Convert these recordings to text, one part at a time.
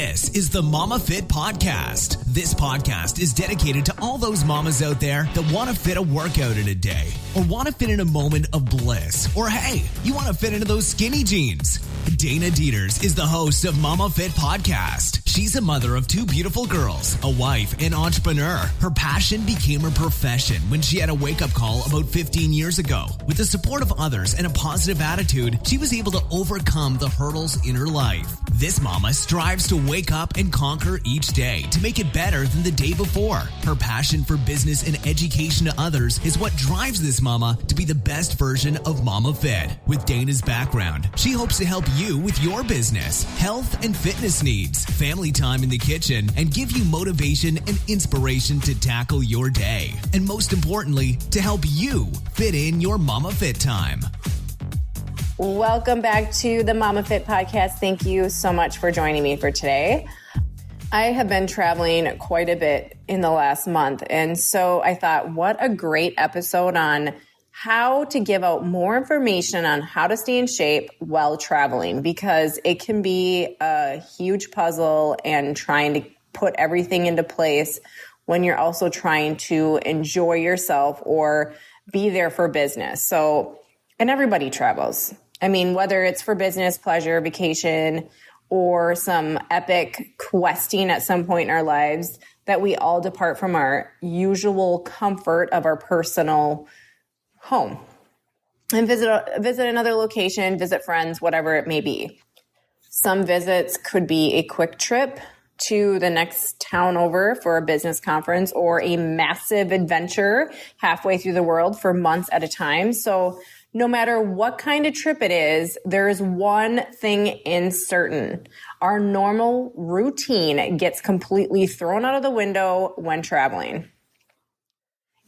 This is the Momma Fit Podcast. This podcast is dedicated to all those mamas out there that want to fit a workout in a day, or want to fit in a moment of bliss, or hey, you want to fit into those skinny jeans. Dana Dieters is the host of Momma Fit Podcast. She's a mother of two beautiful girls, a wife, and entrepreneur. Her passion became her profession when she had a wake-up call about 15 years ago. With the support of others and a positive attitude, she was able to overcome the hurdles in her life. This mama strives to wake up and conquer each day to make it better than the day before. Her passion for business and education to others is what drives this mama to be the best version of Momma Fit. With Dana's background, she hopes to help you with your business, health and fitness needs, family time in the kitchen, and give you motivation and inspiration to tackle your day. And most importantly, to help you fit in your Momma Fit time. Welcome back to the Momma Fit Podcast. Thank you so much for joining me for today. I have been traveling quite a bit in the last month, and so I thought, what a great episode on how to give out more information on how to stay in shape while traveling, because it can be a huge puzzle and trying to put everything into place when you're also trying to enjoy yourself or be there for business. And everybody travels. I mean, whether it's for business, pleasure, vacation, or some epic questing at some point in our lives, that we all depart from our usual comfort of our personal home and visit another location, visit friends, whatever it may be. Some visits could be a quick trip to the next town over for a business conference, or a massive adventure halfway through the world for months at a time. So no matter what kind of trip it is, there is one thing in certain. Our normal routine gets completely thrown out of the window when traveling.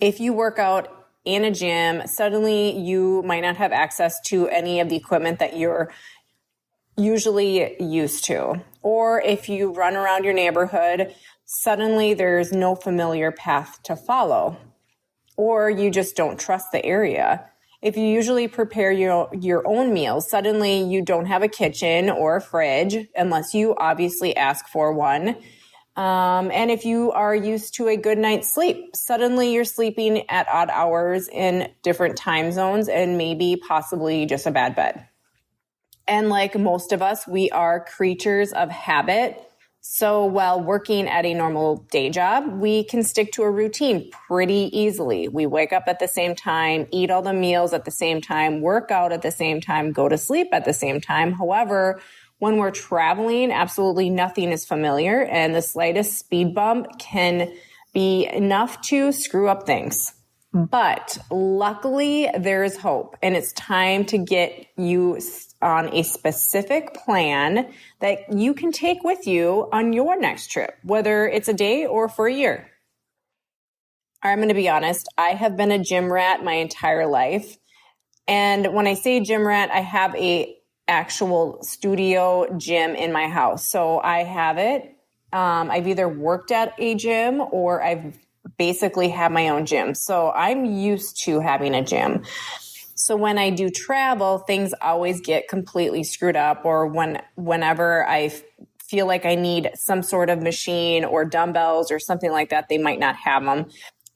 If you work out in a gym, suddenly you might not have access to any of the equipment that you're usually used to. Or if you run around your neighborhood, suddenly there's no familiar path to follow. Or you just don't trust the area. If you usually prepare your own meals, suddenly you don't have a kitchen or a fridge, unless you obviously ask for one. And if you are used to a good night's sleep, suddenly you're sleeping at odd hours in different time zones and maybe possibly just a bad bed. And like most of us, we are creatures of habit. So while working at a normal day job, we can stick to a routine pretty easily. We wake up at the same time, eat all the meals at the same time, work out at the same time, go to sleep at the same time. However, when we're traveling, absolutely nothing is familiar, and the slightest speed bump can be enough to screw up things. But luckily, there is hope, and it's time to get you on a specific plan that you can take with you on your next trip, whether it's a day or for a year. I'm going to be honest, I have been a gym rat my entire life. And when I say gym rat, I have a actual studio gym in my house. So I have it. I've either worked at a gym or I've basically had my own gym. So I'm used to having a gym. So when I do travel, things always get completely screwed up, or whenever I feel like I need some sort of machine or dumbbells or something like that, they might not have them.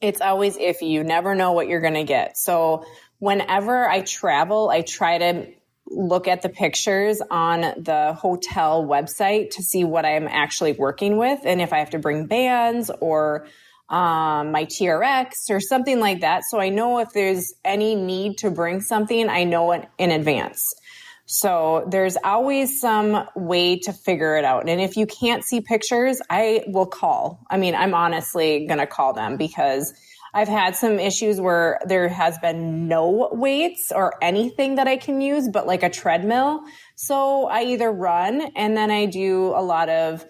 It's always iffy. You never know what you're going to get. So whenever I travel, I try to look at the pictures on the hotel website to see what I'm actually working with, and if I have to bring bands or my TRX or something like that. So I know if there's any need to bring something, I know it in advance. So there's always some way to figure it out. And if you can't see pictures, I will call. I mean, I'm honestly going to call them, because I've had some issues where there has been no weights or anything that I can use, but like a treadmill. So I either run, and then I do a lot of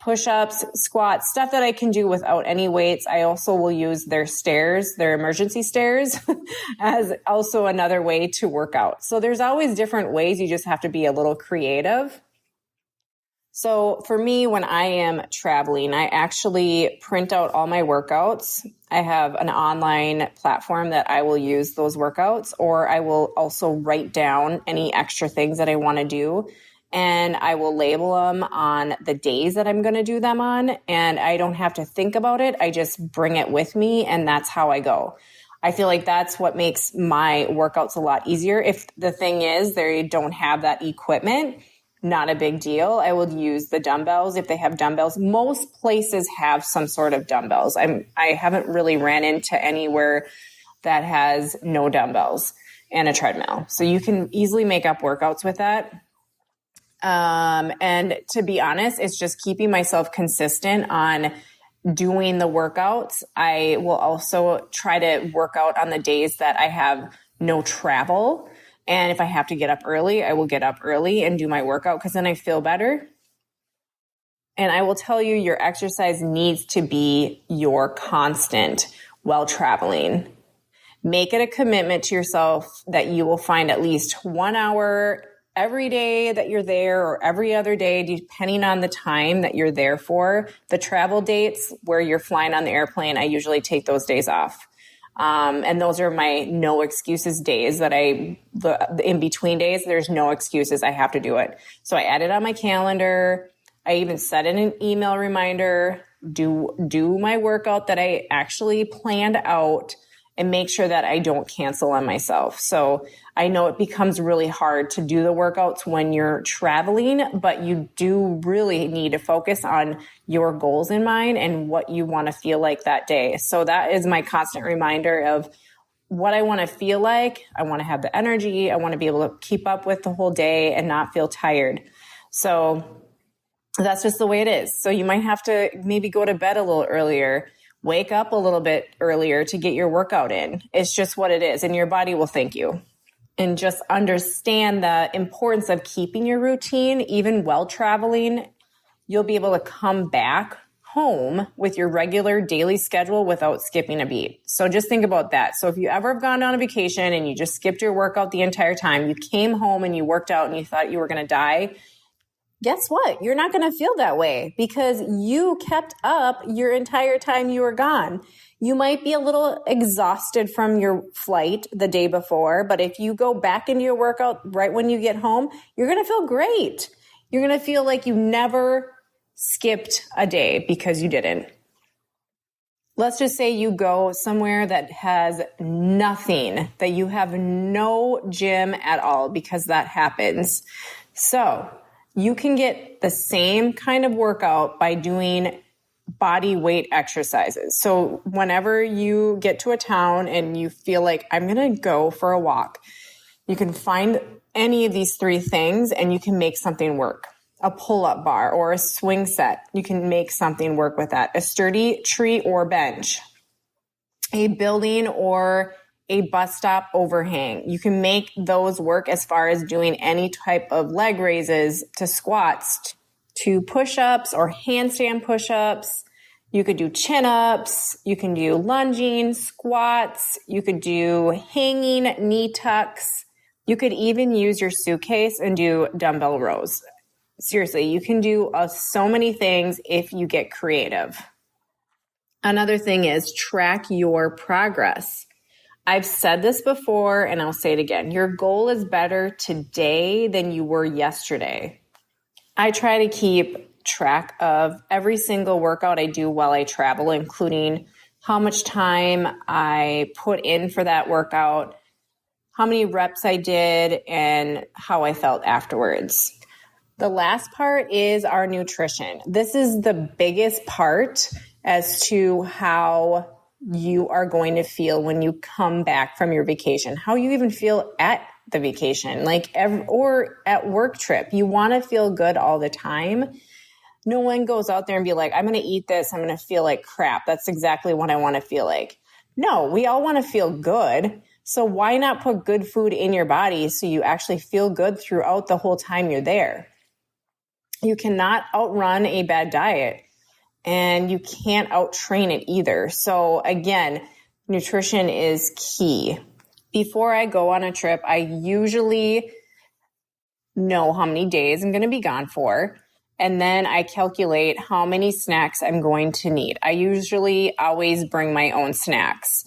push-ups, squats, stuff that I can do without any weights. I also will use their stairs, their emergency stairs, as also another way to work out. So there's always different ways. You just have to be a little creative. So for me, when I am traveling, I actually print out all my workouts. I have an online platform that I will use those workouts, or I will also write down any extra things that I want to do. and I will label them on the days that I'm going to do them on. And I don't have to think about it. I just bring it with me, and that's how I go. I feel like that's what makes my workouts a lot easier. If the thing is they don't have that equipment, not a big deal. I will use the dumbbells if they have dumbbells. Most places have some sort of dumbbells. I haven't really ran into anywhere that has no dumbbells and a treadmill. So you can easily make up workouts with that. And to be honest, it's just keeping myself consistent on doing the workouts. I will also try to work out on the days that I have no travel. And if I have to get up early, I will get up early and do my workout because then I feel better. And I will tell you, your exercise needs to be your constant while traveling. Make it a commitment to yourself that you will find at least 1 hour every day that you're there, or every other day, depending on the time that you're there for. The travel dates where you're flying on the airplane, I usually take those days off. And those are my no excuses days that the in between days, there's no excuses. I have to do it. So I add it on my calendar. I even set in an email reminder, do my workout that I actually planned out, and make sure that I don't cancel on myself. So I know it becomes really hard to do the workouts when you're traveling, but you do really need to focus on your goals in mind and what you want to feel like that day. So that is my constant reminder of what I want to feel like. I want to have the energy. I want to be able to keep up with the whole day and not feel tired. So that's just the way it is. So you might have to maybe go to bed a little earlier, wake up a little bit earlier to get your workout in. It's just what it is, and your body will thank you. And just understand the importance of keeping your routine, even while traveling. You'll be able to come back home with your regular daily schedule without skipping a beat. So just think about that. So if you ever have gone on a vacation and you just skipped your workout the entire time, you came home and you worked out and you thought you were going to die, guess what? You're not going to feel that way because you kept up your entire time you were gone. You might be a little exhausted from your flight the day before, but if you go back into your workout right when you get home, you're going to feel great. You're going to feel like you never skipped a day because you didn't. Let's just say you go somewhere that has nothing, that you have no gym at all, because that happens. So you can get the same kind of workout by doing body weight exercises. So whenever you get to a town and you feel like I'm going to go for a walk, you can find any of these three things and you can make something work. A pull-up bar or a swing set, you can make something work with that. A sturdy tree or bench, a building or a bus stop overhang. You can make those work as far as doing any type of leg raises to squats, to push-ups or handstand push-ups. You could do chin-ups. You can do lunging, squats. You could do hanging knee tucks. You could even use your suitcase and do dumbbell rows. Seriously, you can do so many things if you get creative. Another thing is track your progress. I've said this before and I'll say it again. Your goal is better today than you were yesterday. I try to keep track of every single workout I do while I travel, including how much time I put in for that workout, how many reps I did, and how I felt afterwards. The last part is our nutrition. This is the biggest part as to how you are going to feel when you come back from your vacation, how you even feel at the vacation, or at work trip. You want to feel good all the time. No one goes out there and be like, I'm going to eat this, I'm going to feel like crap. That's exactly what I want to feel like. No, we all want to feel good. So why not put good food in your body so you actually feel good throughout the whole time you're there? You cannot outrun a bad diet, and you can't out-train it either. So again, nutrition is key. Before I go on a trip, I usually know how many days I'm going to be gone for, and then I calculate how many snacks I'm going to need. I usually always bring my own snacks.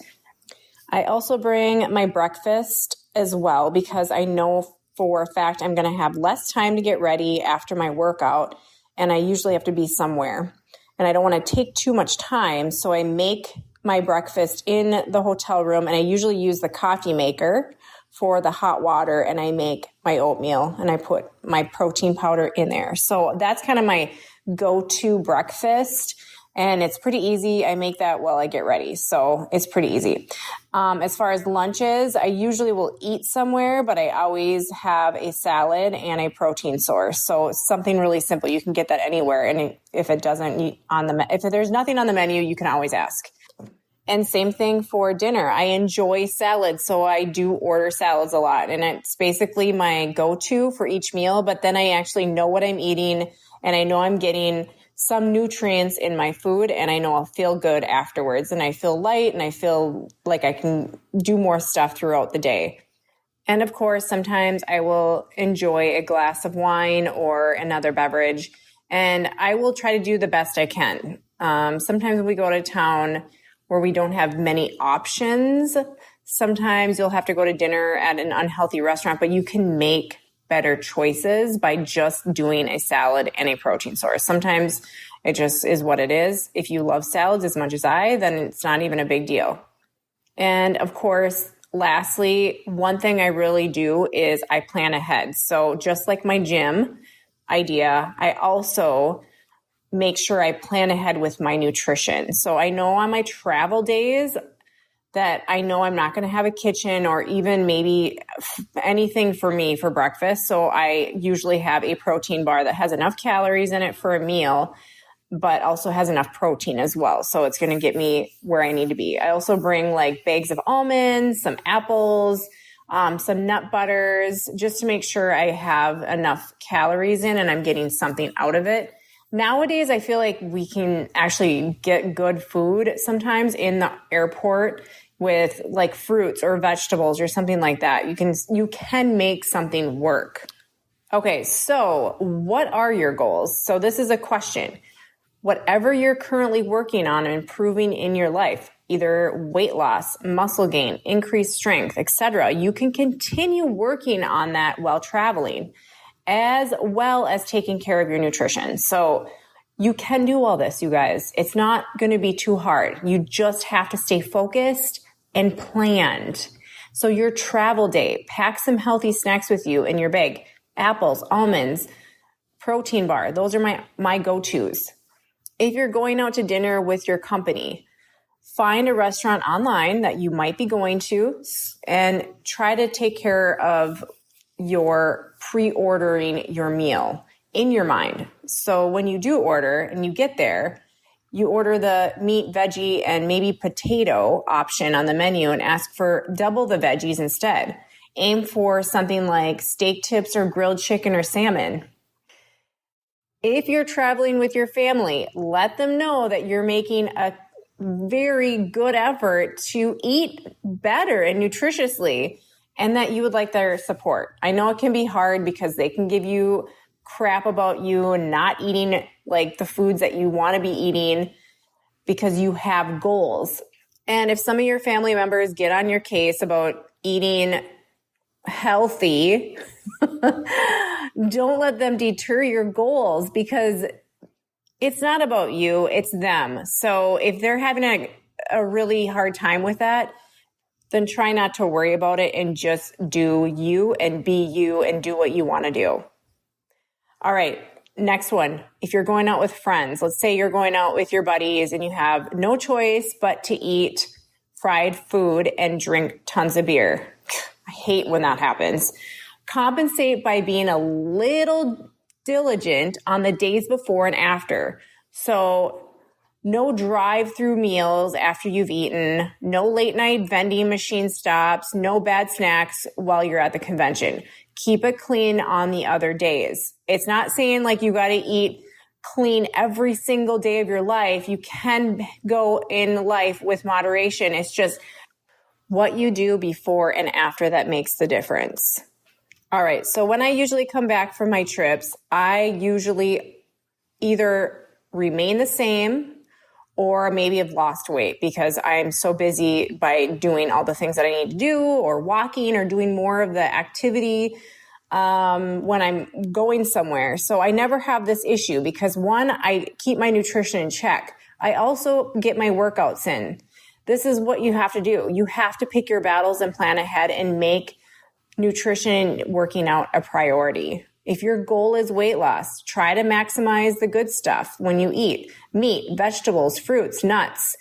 I also bring my breakfast as well, because I know for a fact I'm going to have less time to get ready after my workout, and I usually have to be somewhere. And I don't want to take too much time, so I make my breakfast in the hotel room, and I usually use the coffee maker for the hot water, and I make my oatmeal, and I put my protein powder in there. So that's kind of my go-to breakfast, and it's pretty easy. I make that while I get ready, so it's pretty easy. As far as lunches, I usually will eat somewhere, but I always have a salad and a protein source. So it's something really simple. You can get that anywhere, and if there's nothing on the menu, you can always ask. And same thing for dinner. I enjoy salads, so I do order salads a lot, and it's basically my go-to for each meal. But then I actually know what I'm eating, and I know I'm getting some nutrients in my food, and I know I'll feel good afterwards, and I feel light, and I feel like I can do more stuff throughout the day. And of course, sometimes I will enjoy a glass of wine or another beverage, and I will try to do the best I can. Sometimes when we go to town where we don't have many options, sometimes you'll have to go to dinner at an unhealthy restaurant, but you can make better choices by just doing a salad and a protein source. Sometimes it just is what it is. If you love salads as much as I, then it's not even a big deal. And of course, lastly, one thing I really do is I plan ahead. So just like my gym idea, I also make sure I plan ahead with my nutrition. So I know on my travel days that I know I'm not going to have a kitchen or even maybe anything for me for breakfast. So I usually have a protein bar that has enough calories in it for a meal, but also has enough protein as well. So it's going to get me where I need to be. I also bring like bags of almonds, some apples, some nut butters, just to make sure I have enough calories in and I'm getting something out of it. Nowadays, I feel like we can actually get good food sometimes in the airport with like fruits or vegetables or something like that. You can make something work. Okay, so what are your goals? So this is a question. Whatever you're currently working on and improving in your life, either weight loss, muscle gain, increased strength, etc., you can continue working on that while traveling, as well as taking care of your nutrition. So you can do all this, you guys. It's not going to be too hard. You just have to stay focused and planned. So your travel day, pack some healthy snacks with you in your bag. Apples, almonds, protein bar. Those are my go-tos. If you're going out to dinner with your company, find a restaurant online that you might be going to and try to take care of your pre-ordering your meal in your mind. So when you do order and you get there, you order the meat, veggie, and maybe potato option on the menu and ask for double the veggies instead. Aim for something like steak tips or grilled chicken or salmon. If you're traveling with your family, let them know that you're making a very good effort to eat better and nutritiously, and that you would like their support. I know it can be hard because they can give you crap about you not eating like the foods that you want to be eating because you have goals. And if some of your family members get on your case about eating healthy, don't let them deter your goals, because it's not about you, it's them. So if they're having a really hard time with that, then try not to worry about it and just do you and be you and do what you want to do. All right, next one. If you're going out with friends, let's say you're going out with your buddies and you have no choice but to eat fried food and drink tons of beer. I hate when that happens. Compensate by being a little diligent on the days before and after. So no drive-through meals after you've eaten, no late night vending machine stops, no bad snacks while you're at the convention. Keep it clean on the other days. It's not saying like you got to eat clean every single day of your life. You can go in life with moderation. It's just what you do before and after that makes the difference. All right. So when I usually come back from my trips, I usually either remain the same or maybe have lost weight because I'm so busy by doing all the things that I need to do, or walking, or doing more of the activity when I'm going somewhere. So I never have this issue because one, I keep my nutrition in check. I also get my workouts in. This is what you have to do. You have to pick your battles and plan ahead and make nutrition, working out a priority. If your goal is weight loss, try to maximize the good stuff when you eat meat, vegetables, fruits, nuts,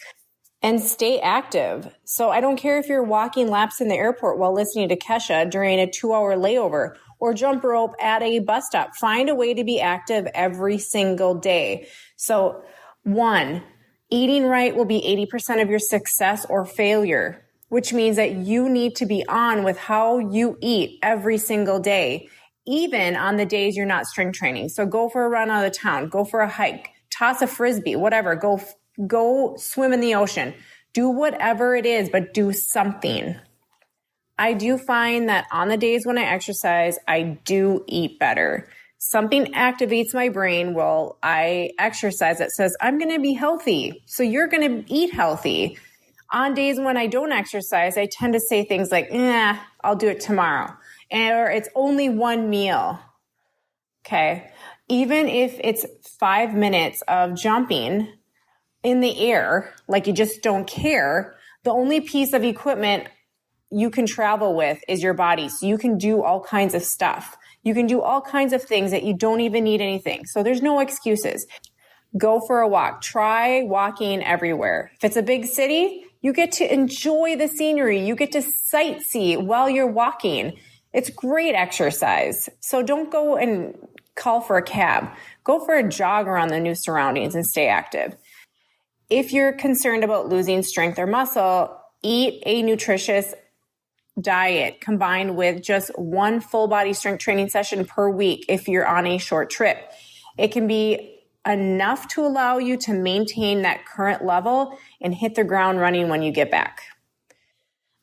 and stay active. So I don't care if you're walking laps in the airport while listening to Kesha during a 2-hour layover or jump rope at a bus stop. Find a way to be active every single day. So 1, eating right will be 80% of your success or failure, which means that you need to be on with how you eat every single day, even on the days you're not strength training. So go for a run out of town, go for a hike, toss a frisbee, whatever, go swim in the ocean, do whatever it is, but do something. I do find that on the days when I exercise, I do eat better. Something activates my brain while I exercise that says, I'm going to be healthy. So you're going to eat healthy. On days when I don't exercise, I tend to say things like, I'll do it tomorrow. Or it's only one meal. Okay. Even if it's 5 minutes of jumping in the air, like you just don't care, the only piece of equipment you can travel with is your body. So you can do all kinds of stuff. You can do all kinds of things that you don't even need anything. So there's no excuses. Go for a walk. Try walking everywhere. If it's a big city, you get to enjoy the scenery. You get to sightsee while you're walking. It's great exercise. So don't go and call for a cab. Go for a jog around the new surroundings and stay active. If you're concerned about losing strength or muscle, eat a nutritious diet combined with just one full body strength training session per week if you're on a short trip. It can be enough to allow you to maintain that current level and hit the ground running when you get back.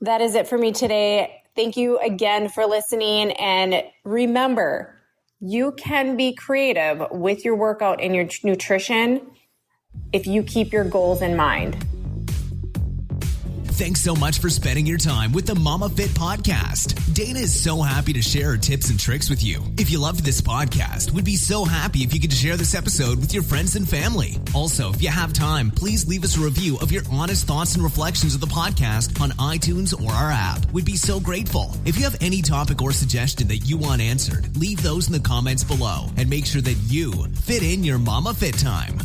That is it for me today. Thank you again for listening. And remember, you can be creative with your workout and your nutrition if you keep your goals in mind. Thanks so much for spending your time with the Momma Fit Podcast. Dana is so happy to share her tips and tricks with you. If you loved this podcast, we'd be so happy if you could share this episode with your friends and family. Also, if you have time, please leave us a review of your honest thoughts and reflections of the podcast on iTunes or our app. We'd be so grateful. If you have any topic or suggestion that you want answered, leave those in the comments below and make sure that you fit in your Momma Fit time.